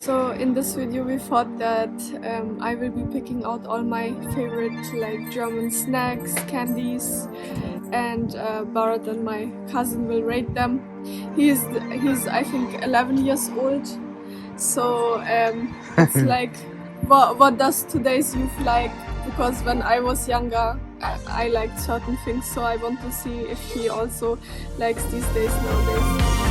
So in this video we thought that I will be picking out all my favorite like German snacks, candies, and Bharat and my cousin will rate them. He's I think 11 years old, so it's like what does today's youth like? Because when I was younger I liked certain things, so I want to see if he also likes these days nowadays.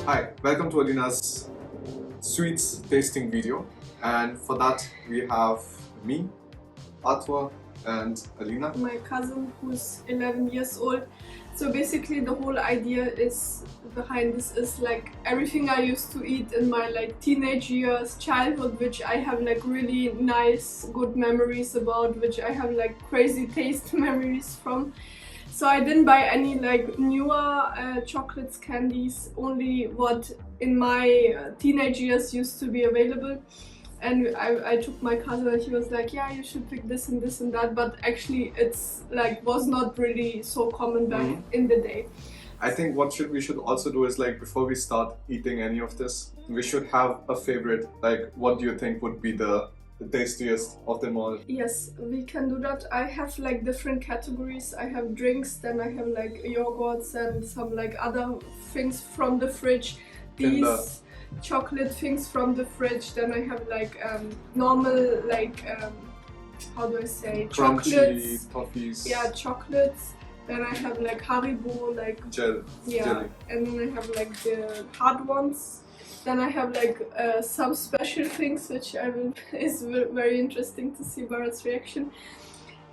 Hi, welcome to Alina's sweets tasting video, and for that we have me, Arthur, and Alina. My cousin who's 11 years old. So basically the whole idea is behind this is like everything I used to eat in my like teenage years, childhood, which I have like really nice good memories about, which I have like crazy taste memories from. So I didn't buy any like newer chocolates, candies, only what in my teenage years used to be available. And I took my cousin and he was like, yeah, you should pick this and this and that, but actually it's like was not really so common back in the day. I think what we should also do is like before we start eating any of this, we should have a favorite. Like, what do you think would be the tastiest of them all? Yes, we can do that. I have like different categories. I have drinks, then I have like yogurts and some like other things from the fridge. These chocolate things from the fridge. Then I have like normal like how do I say, Crunchy, chocolates, toffees. yeah, chocolates. Then I have like Haribo, like Jelly. And then I have like the hard ones. Then I have like some special things which is very interesting to see Bharat's reaction.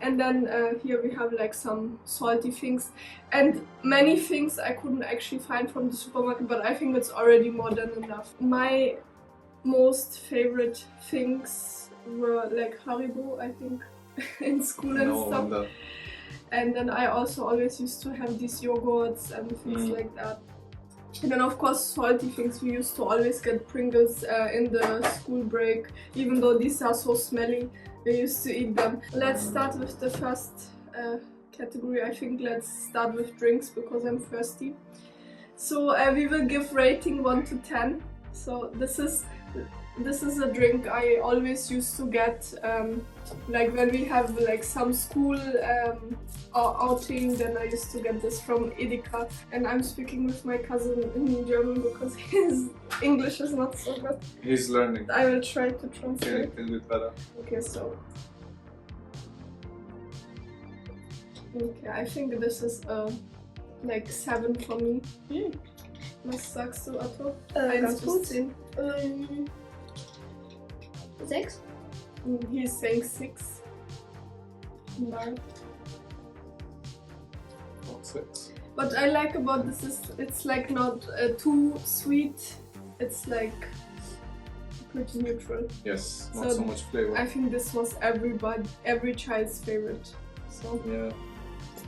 And then here we have like some salty things and many things I couldn't actually find from the supermarket, but I think it's already more than enough. My most favorite things were like Haribo, I think, in school and stuff. Wonder. And then I also always used to have these yogurts and things like that. And then of course salty things, we used to always get Pringles in the school break, even though these are so smelly, we used to eat them. Let's start with the first category. I think let's start with drinks because I'm thirsty. So we will give rating 1 to 10. So this is a drink I always used to get like when we have like some school outing, then I used to get this from Edeka. And I'm speaking with my cousin in German because his English is not so good. He's learning. I will try to translate. Okay, he'll do it better. Okay, so okay, I think this is like 7 for me. Was sagst du, Otto? 1 bis 10. 6? He's saying 6. No. 6. What I like about this is it's like not too sweet. It's like pretty neutral. Yes, not so much flavor. I think this was every child's favorite. So yeah,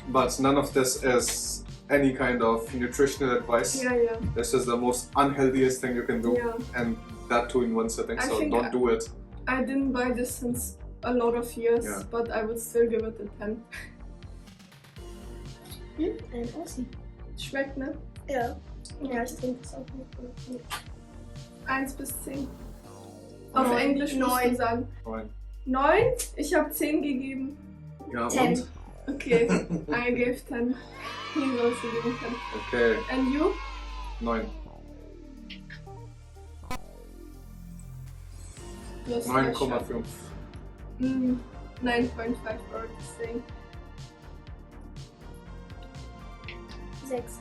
but none of this is any kind of nutritional advice. yeah. This is the most unhealthiest thing you can do, Yeah. and that too in one sitting. So don't do it. I didn't buy this since a lot of years, but I would still give it a 10. Ein Ossi. Schmeckt, ne? Ja. Ja, ich trinke das auch nicht. 1 bis 10. Auf 9. Englisch musst du sagen. 9. 9? Ich habe 10 gegeben. Ja, 10. und? Okay, I gave 10. He also gave 10. Okay. And you? 9. Just 9,5. 9.5 or saying. 6.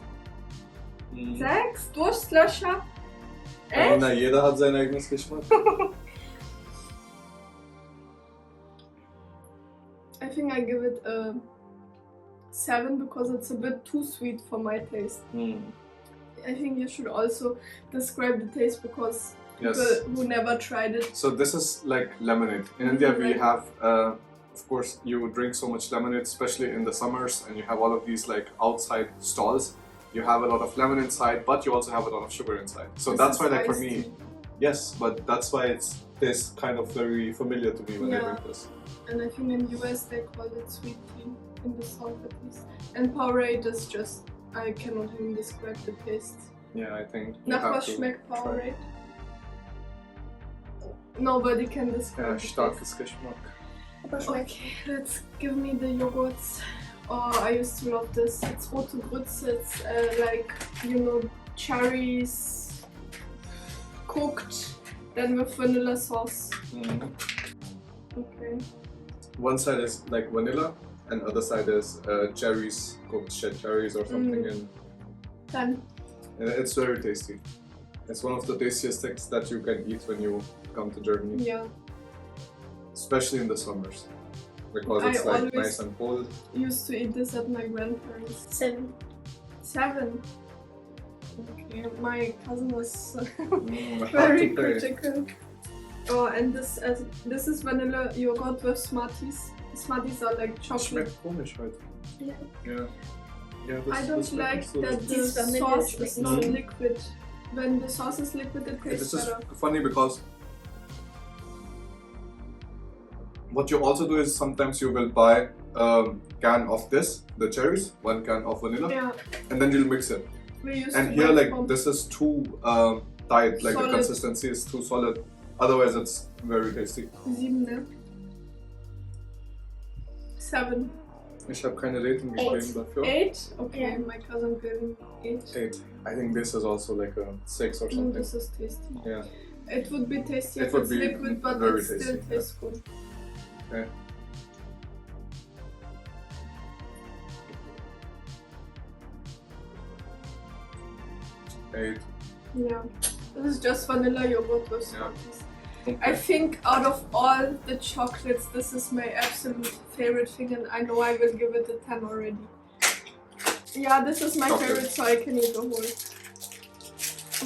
6? Durstlöscher? Ja, na, jeder hat sein eigenes Geschmack. I think I give it a 7 because it's a bit too sweet for my taste. I think you should also describe the taste because Yes. people who never tried it. So this is like lemonade. In India we Right. have, of course, you drink so much lemonade, especially in the summers, and you have all of these like outside stalls. You have a lot of lemon inside, but you also have a lot of sugar inside. So This that's is why, like for iced me, tea. yes, but that's why it's this kind of very familiar to me when I Yeah. drink this. And I think in US they call it sweet tea, in the south at least. And POWERADE is just, I cannot even describe the taste. Yeah, I think. you Nach have was to schmeckt try. POWERADE? Nobody can describe Ja, the taste. starkes Geschmack. Aber schmeckt. Okay, let's give me the yogurts. Oh, I used to love this. It's ROTE GRÜTZE. It's like, you know, cherries cooked, then with vanilla sauce. Mhm. Okay. One side is like vanilla, and other side is cherries, cooked shed cherries or something, and Then, it's very tasty. It's one of the tastiest things that you can eat when you come to Germany, yeah, especially in the summers, because I it's like always- nice and cold. used to eat this at my grandparents'. 7. 7. Okay, my cousin was Hard very to play. critical. Oh, and this is vanilla yogurt with Smarties. Smarties are like chocolate. Schmeckt komisch heute. Ja. Yeah. Yeah, I this don't schmeckt like nicht so that gut. the This vanilla sauce schmeckt is not nicht. liquid. When the sauce is liquid, it tastes This is better. funny because what you also do is sometimes you will buy a can of this, the cherries, one can of vanilla, Yeah, and then you'll mix it. we used And to here, buy like, from- this is too tight, like Solid. the consistency is too solid. Otherwise, it's very tasty. 7, ne? 7. Ich habe keine Rating gegeben dafür. 8? Okay, Yeah. my cousin gave me 8. 8. I think this is also like a 6 or Mm, something. this is tasty. Yeah. It would be tasty It if would it's be liquid, but very it still tasty, tastes good. Okay. Eight. Yeah. This is just vanilla yogurt with Yeah. Smarties. Okay. I think out of all the chocolates, this is my absolute favorite thing, and I know I will give it a 10 already. Yeah, this is my Chocolate. favorite, so I can eat the whole.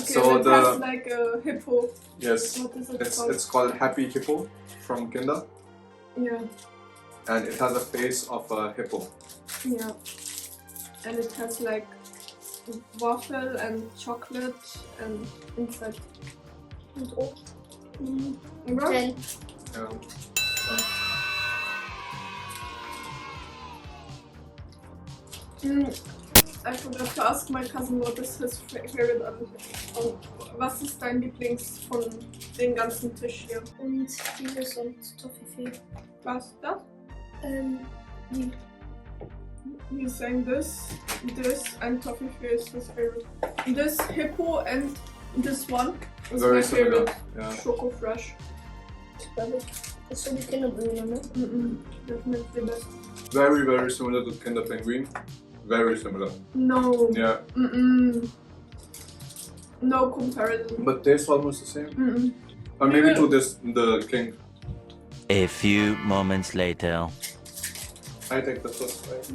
Okay, So it has like a hippo. Yes. What is it It's called? called Happy Hippo from Kinder, Yeah, and it has a face of a hippo. yeah. And it has like waffle and chocolate and inside. Und Obst. Right? 10. Yeah. I forgot to ask my cousin what is his favorite. Oh, was ist dein Lieblings von den ganzen Tisch hier? Und dieses und Toffifee. Was das? Die. He's saying this, and TOFFIFEE is his favorite. This hippo and this one is Very my similar. favorite. Yeah. Choco Fresh. Ich glaube, das ist so die Kinderbrühe, ne? Definitely best. Very, very similar to Kinder Penguin. Very similar. No. Yeah. No comparison. But tastes almost the same. Or We maybe will- to this, the king. A few moments later. I take the first bite.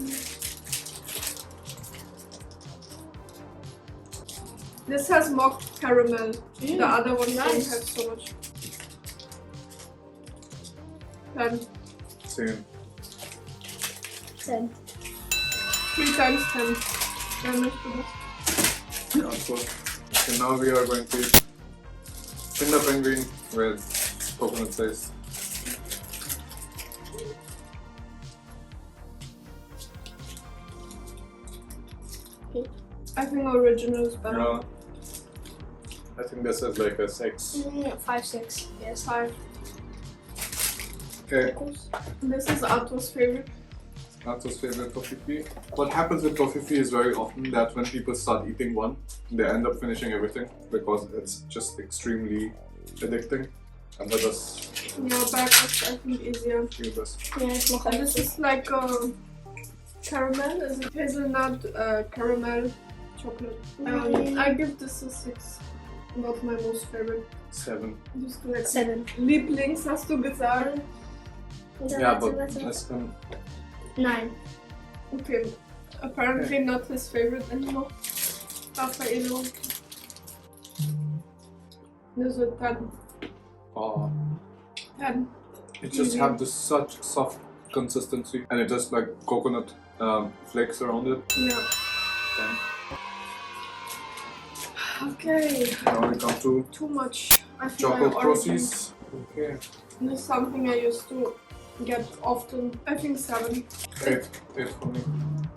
This has more caramel. The other one don't nice. have so much. 10. Same. 10. 3 times 10. Wer möchte das? Yeah, cool. Okay, now we are going to eat Kinder Penguin with coconut taste. I think original is better. Yeah. I think this is like a 6. 5, 6. Yes. 5. Okay, This is Arthur's favorite. Arthur's favorite TOFFIFEE. What happens with TOFFIFEE is very often that when people start eating one, they end up finishing everything because it's just extremely addicting. And that is Yeah, back is I think easier. the best. Ja, ich mache And alles. this is like caramel. Is it hazelnut caramel chocolate? I give this a 6. Not my most favorite. 7. Just like 7. Lieblings hast du gesagt? Yeah, but this can. 9. Okay. Apparently not his favorite anymore. RAFFAELLO. This is 10. Oh. 10. It just Easy. have this such soft consistency, and it just like coconut flakes around it. Yeah. Then Okay. now we come to Too much. I think Choco I already- CROSSIES. Okay. This is something I used to get often. I think 7. 8 for me.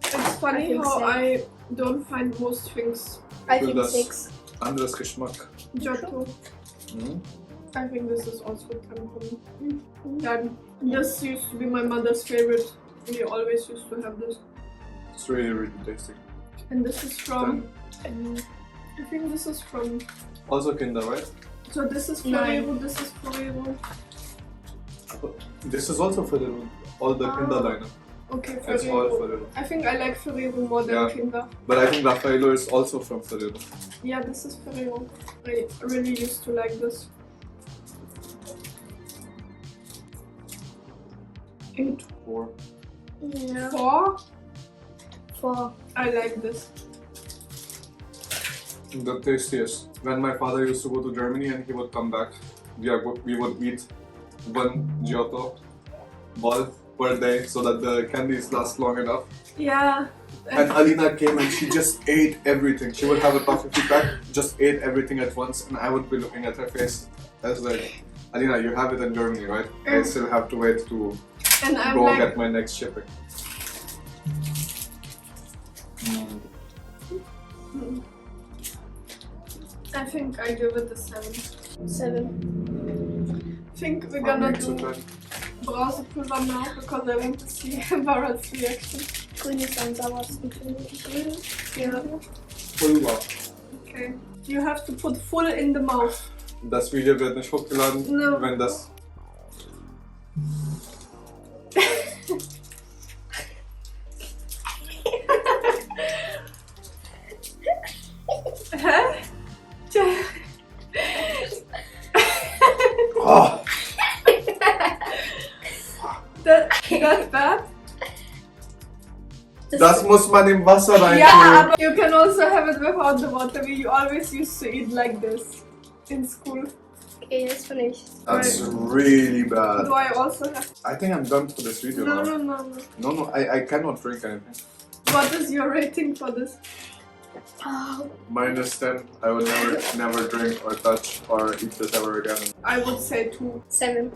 It's funny I think how 6. I don't find most things. I Für think das 6. anderes Geschmack. GIOTTO. Mhm. I think this is also 10 for me. Then this used to be my mother's favorite. We always used to have this. It's really, really tasty. And this is from. I think this is from. Also Kinder, right? So this is 9. Ferrero. This is Ferrero. This is also Ferrero. All the Kinder lineup. Okay, It's all Ferrero. Ferrero. I think I like Ferrero more than Yeah. Kinder. But I think Raffaello is also from Ferrero. Yeah, this is Ferrero. I really used to like this. 8. 4. Yeah. 4. 4. I like this. The tastiest. When my father used to go to Germany and he would come back, we would eat one GIOTTO ball per day so that the candies last long enough. Yeah. And Alina came and she just ate everything. She would have a toffifee pack, just ate everything at once, and I would be looking at her face. I was like, Alina, you have it in Germany, right? I still have to wait to And I'm go like, get my next shipping. I think I give it a 7. 7. I think we're For gonna me, it's a do 10. browse pulver now because I want to see Barat's reaction. Grün ist am sauersten, finde ich. Yeah. Pulver. Okay. You have to put full in the mouth. Das Video wird nicht hochgeladen, No. wenn das... Hä? Oh, That's bad? das muss man im Wasser reintun. Yeah, but you can also have it without the water. We always used to eat like this in school. Okay, jetzt bin ich. That's really bad. Do I also have? I think I'm done for this video No, now. no, no, no. No, I cannot drink anything. What is your rating for this? Oh, -10. I will never drink or touch or eat this ever again. I would say 2. 7.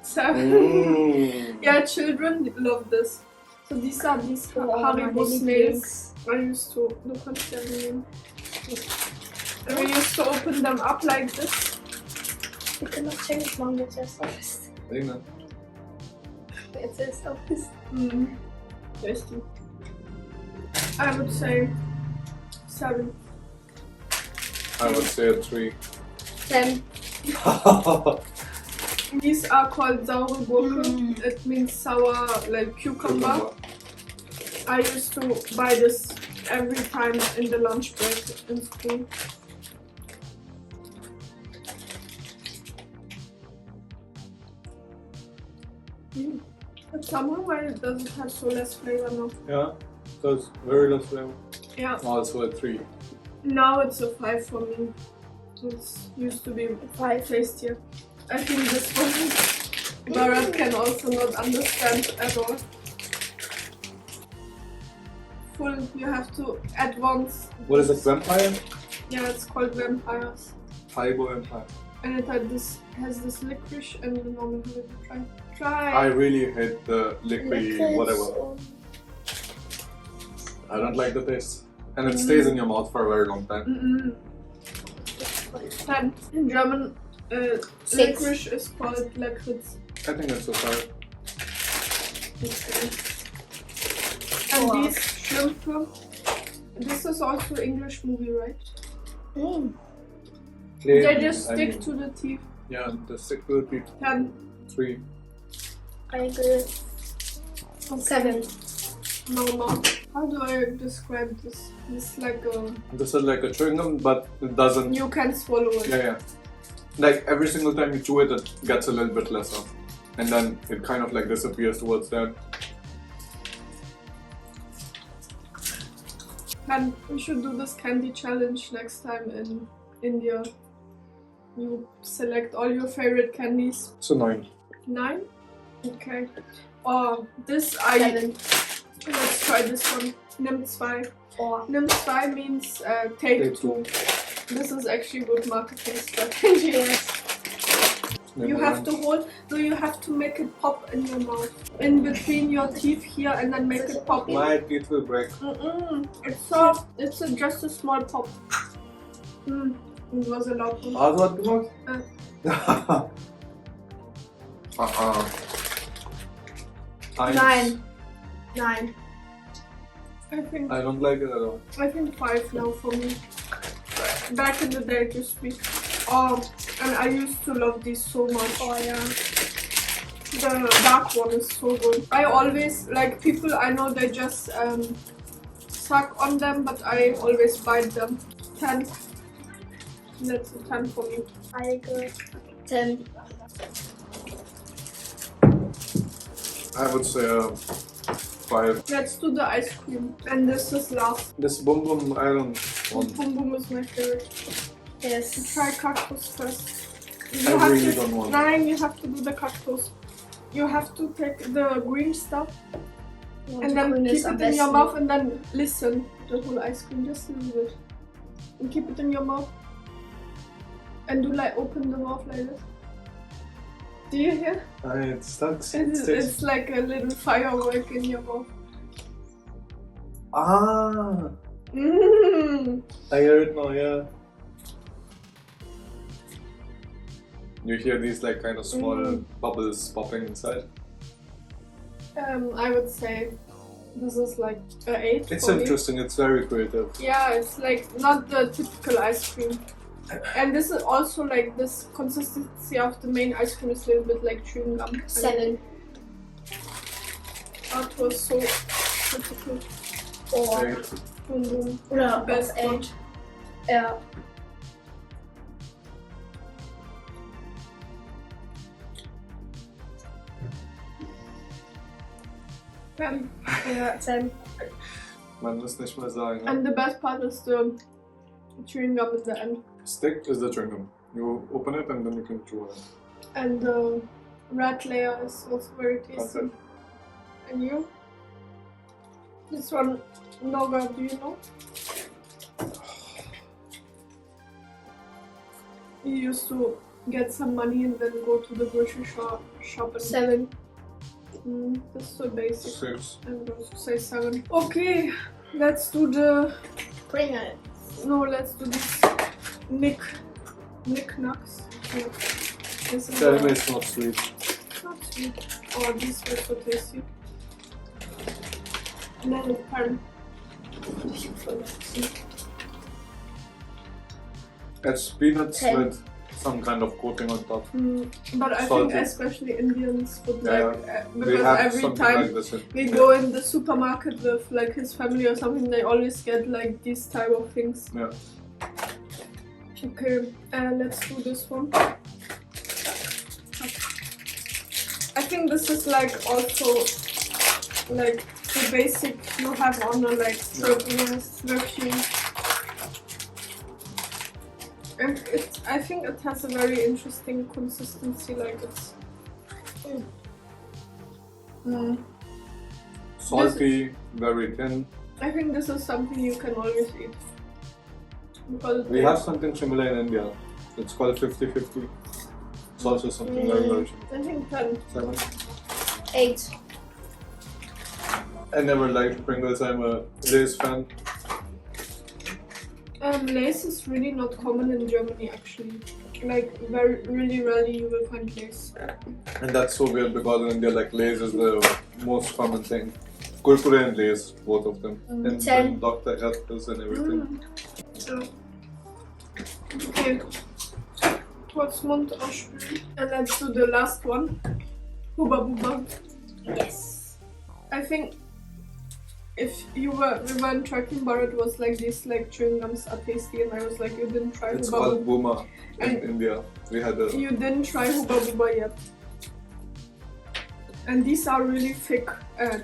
7. Yeah, children love this. So these are these Haribo snails. I used to look at them. And we used to open them up like this. Wir können noch Challenge machen, jetzt erst auf ist. Alina. Jetzt erst auf ist. Tasty. I would say 7. I would say a 3. 10. These are called saure Gurken. It means sour, like cucumber. I used to buy this every time in the lunch break in school. But somehow why does it have so less flavor now? Yeah, that's very less flavor. Yeah. Also a 3. Now it's a 5 for me. It used to be 5 tastier. I think this one Barat can also not understand at all. Full, you have to add once. What is it, vampire? Yeah, it's called vampires. Haribo vampire. And it has this licorice and the normal Haribo. I Try. really hate the liquidy whatever. I don't like the taste. And it stays in your mouth for a very long time. And in German, licorice is called Lakritz. I think it's okay. Okay. And these Schlümpfe, this is also English movie, right? They just stick to the teeth. Yeah, the stick to the teeth. 10. 3. I agree. 7. No. How do I describe this? It's like a... This is like a chewing gum, but it doesn't... You can swallow it. Yeah. Like every single time you chew it, it gets a little bit lesser. And then it kind of like disappears towards the end. And we should do this candy challenge next time in India. you select all your favorite candies. It's a 9. 9? Okay. Oh, this I... 7. Let's try this one. NIMM 2. 4. NIMM 2 means take 2. This is actually good marketing strategy. Yes. You have to hold, so you have to make it pop in your mouth. In between your teeth here and then make it pop. My teeth will break. It's soft. It's just a small pop. It was a lot. Ağzı attı bak. Nine. 9. I don't like it at all. I think 5 now for me. Back in the day it used to be. Oh, and I used to love these so much. Oh yeah. The dark one is so good. I always, like people I know they just suck on them, but I always bite them. 10. That's a 10 for me. I agree. 10. I would say 5. Let's do the ice cream. And this is last. This Boom Boom I don't want. Boom Boom is my favorite. Yes. Try cactus first. I really don't want. 9, you have to do the cactus. You have to take the green stuff and then keep it in your mouth and then listen to the whole ice cream, just a little bit. And keep it in your mouth. And do like open the mouth like this. Do you hear? It sucks. It's like a little firework in your mouth. Ah! Mm. I hear it now, yeah. You hear these like kind of small bubbles popping inside. I would say this is like an 8. It's for me. interesting, it's very creative. Yeah, it's like not the typical ice cream. And this is also like this consistency of the main ice cream is a little bit like chewing gum. 7. That was so critical. 4. 8. Boom boom. No, Best 8. Yeah. Ten. Yeah, 10. Man muss nicht mal sagen. And the best part is the chewing gum at the end. Stick is the chewing gum. You open it and then you can chew on it. And the red layer is also very tasty. Okay. And you? This one, Nogger, do you know? You used to get some money and then go to the grocery shop and 7. That's so basic. 6. I would also say 7. Okay, let's do the... Pringles. No, let's do this NACS. This is Tell me it's not sweet. not sweet. Oh, these were so tasty. No, pardon. It's peanuts 10. with some kind of coating on top. But I Salty. think especially Indians would Yeah, like, We because have every something time like this in we go in the supermarket with like his family or something, they always get like these type of things. Yeah. Okay, let's do this one. I think this is like also like the basic you have on a like perfume. And I think it has a very interesting consistency, like it's Salty, very thin. I think this is something you can always eat. Because We have something similar in India. It's called 50-50. It's also something very similar. I think 10. 7. 8. I never liked Pringles. I'm a Lay's fan. Lace is really not common in Germany actually. Like really rarely you will find lace. And that's so weird because in India, like Lay's is the most common thing. Kurkure and Lay's, both of them. And 10. Dr. Oetkers and everything. Okay. What's Mund ausspülen? And let's do the last one. Hubba Bubba. Yes. I think if we were in tracking bar, it was like these like chewing gums are tasty, and I was like, you didn't try It's Hubba called Bubba. Booma in And India. We had a. You didn't try Hubba Bubba yet. And these are really thick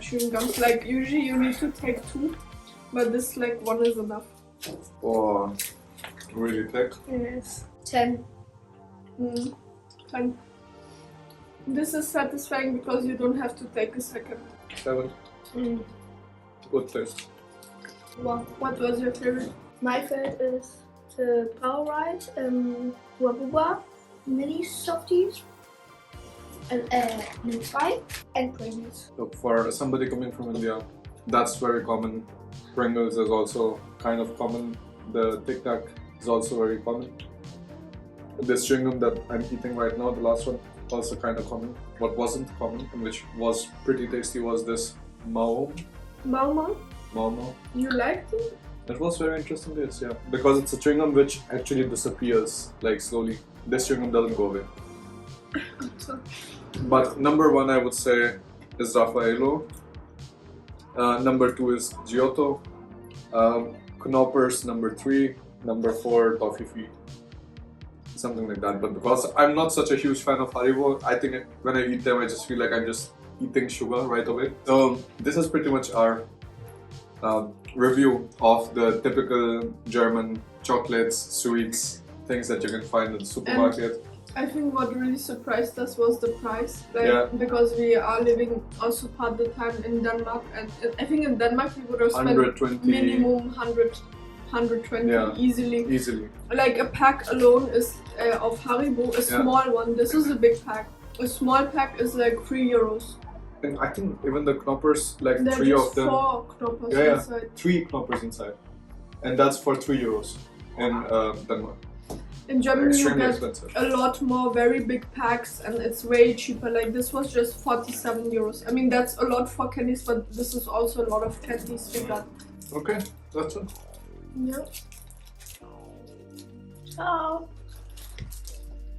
chewing gums. Like usually you need to take 2, but this like 1 is enough. Oh, really thick. Yes. 10. Fine. This is satisfying because you don't have to take a second. 7. Good taste. Wow. What was your favorite? My favorite is the POWERADE Hubba Mini Softies and NIMM and PRINGLES. So for somebody coming from India, that's very common. Pringles is also kind of common. The Tic Tac is also very common. This chewing gum that I'm eating right now, the last one, also kind of common. What wasn't common and which was pretty tasty was this MAOAM. Mama? You liked it? It was very interesting taste, yeah. Because it's a chewing gum which actually disappears, like slowly. This chewing gum doesn't go away. But number 1 I would say is RAFFAELLO. Number 2 is GIOTTO. KNOPPERS number 3. Number 4 TOFFIFEE. Something like that. But because I'm not such a huge fan of HARIBO, I think when I eat them I just feel like I'm just eating sugar right away. So this is pretty much our review of the typical German chocolates, sweets, things that you can find in the supermarket. I think what really surprised us was the price, like, Yeah. because we are living also part of the time in Denmark, and I think in Denmark we would have spent 120 minimum 120 easily. Like a pack alone is of HARIBO, a small one. This is a big pack. A small pack is like €3. And I think even the knoppers, like There are 3 just of them. 4 knoppers Yeah, inside. 3 knoppers inside. And that's for €3 in Denmark. In Germany you Extremely get expensive. a lot more very big packs and it's way cheaper. Like this was just €47. I mean that's a lot for candies, but this is also a lot of candies we got. Okay, that's it. Yeah. Ciao.